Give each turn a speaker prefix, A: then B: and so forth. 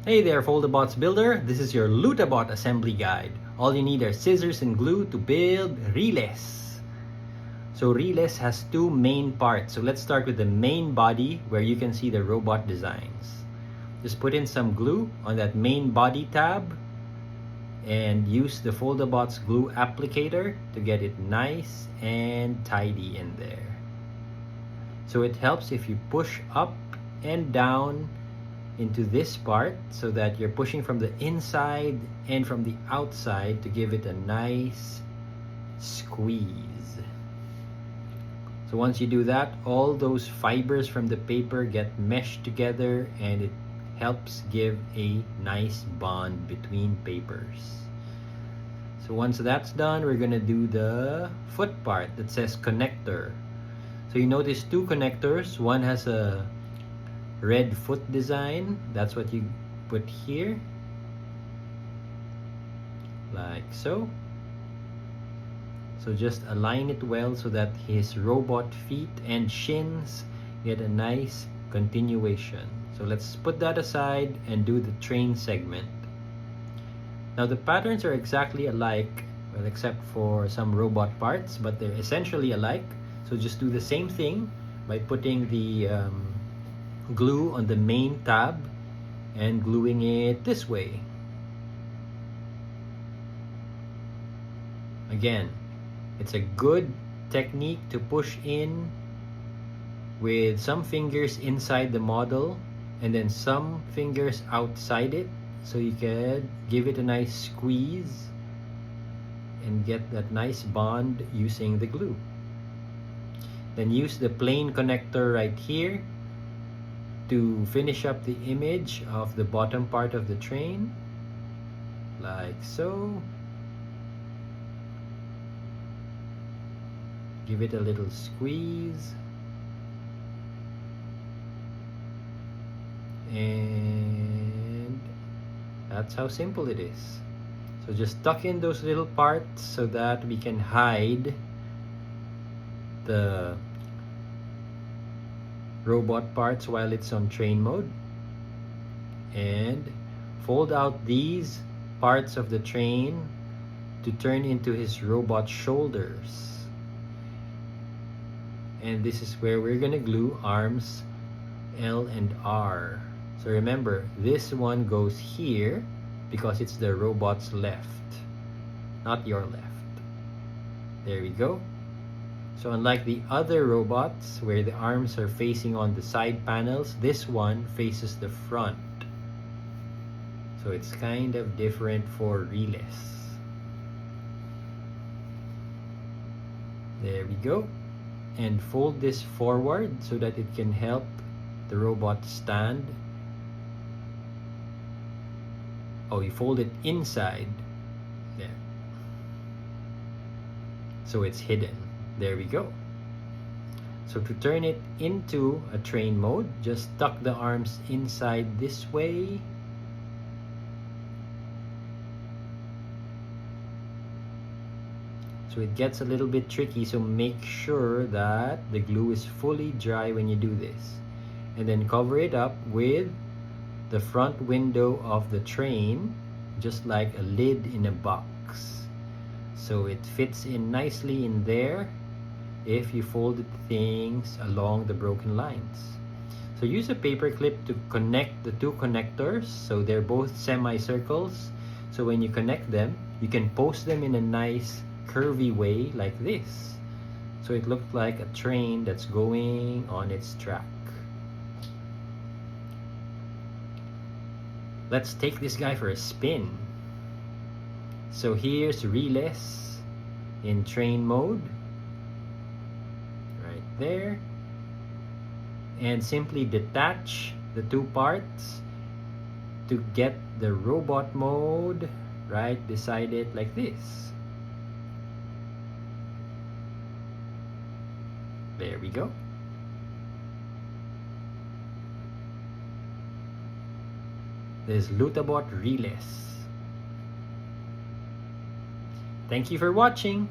A: Hey there, Foldabots builder. This is your Lutabot assembly guide. All you need are scissors and glue to build Riles. So Riles has two main parts. So let's start with the main body where you can see the robot designs. Just put in some glue on that main body tab and use the Foldabots glue applicator to get it nice and tidy in there. So it helps if you push up and down into this part so that you're pushing from the inside and from the outside to give it a nice squeeze. So once you do that, all those fibers from the paper get meshed together and it helps give a nice bond between papers. So once that's done, we're gonna do the foot part that says connector. So you notice two connectors. One has a red foot design. That's what you put here, like so. So just align it well so that his robot feet and shins get a nice continuation. So let's put that aside and do the train segment. Now the patterns are exactly alike, well, except for some robot parts, but they're essentially alike. So just do the same thing by putting the glue on the main tab and gluing it this way. Again, it's a good technique to push in with some fingers inside the model and then some fingers outside it, so you can give it a nice squeeze and get that nice bond using the glue. Then use the plain connector right here to finish up the image of the bottom part of the train, like so. Give it a little squeeze and that's how simple it is. So just tuck in those little parts so that we can hide the robot parts while it's on train mode, and fold out these parts of the train to turn into his robot shoulders. And this is where we're gonna glue arms L and R. So remember, this one goes here because it's the robot's left, not your left. There we go. So unlike the other robots where the arms are facing on the side panels, this one faces the front. So it's kind of different for Riles. There we go. And fold this forward so that it can help the robot stand. Oh, you fold it inside. There. So it's hidden. There we go. So to turn it into a train mode, just tuck the arms inside this way. So it gets a little bit tricky, so make sure that the glue is fully dry when you do this. And then cover it up with the front window of the train, just like a lid in a box. So it fits in nicely in there if you folded things along the broken lines. So use a paper clip to connect the two connectors so they're both semicircles. So when you connect them, you can post them in a nice curvy way like this. So it looked like a train that's going on its track. Let's take this guy for a spin. So here's Riles in train mode. Right there. And simply detach the two parts to get the robot mode right beside it like this. There we go. This is Lutabot Riles. Thank you for watching.